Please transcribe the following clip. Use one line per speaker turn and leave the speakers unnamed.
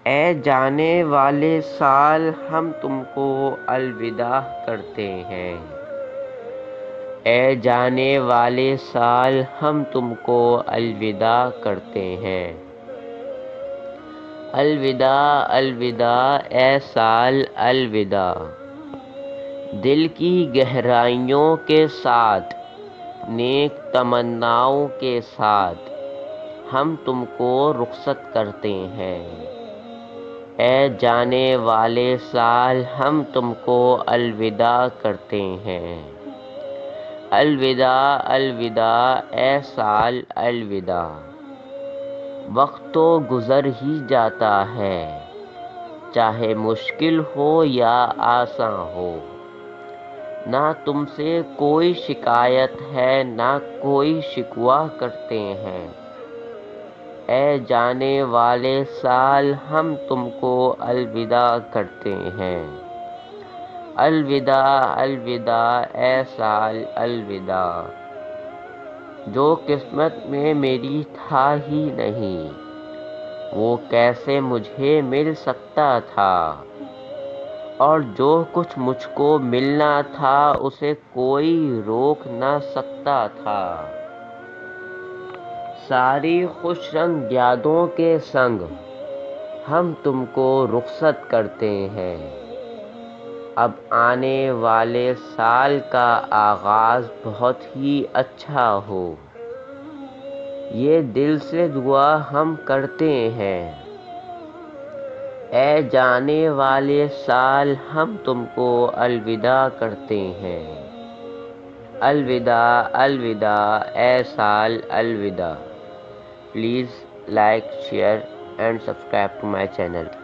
اے جانے والے سال ہم تم کو الوداع کرتے ہیں، اے جانے والے سال ہم تم کو الوداع کرتے ہیں۔ الوداع الوداع اے سال الوداع، دل کی گہرائیوں کے ساتھ، نیک تمناؤں کے ساتھ ہم تم کو رخصت کرتے ہیں۔ اے جانے والے سال ہم تم کو الوداع کرتے ہیں۔ الوداع الوداع اے سال الوداع، وقت تو گزر ہی جاتا ہے، چاہے مشکل ہو یا آساں ہو، نہ تم سے کوئی شکایت ہے نہ کوئی شکوہ کرتے ہیں۔ اے جانے والے سال ہم تم کو الوداع کرتے ہیں۔ الوداع الوداع اے سال الوداع، جو قسمت میں میری تھا ہی نہیں، وہ کیسے مجھے مل سکتا تھا، اور جو کچھ مجھ کو ملنا تھا اسے کوئی روک نہ سکتا تھا۔ ساری خوش رنگ یادوں کے سنگ ہم تم کو رخصت کرتے ہیں۔ اب آنے والے سال کا آغاز بہت ہی اچھا ہو، یہ دل سے دعا ہم کرتے ہیں۔ اے جانے والے سال ہم تم کو الوداع کرتے ہیں۔ الوداع الوداع اے سال الوداع۔ Please like, share and subscribe to my channel.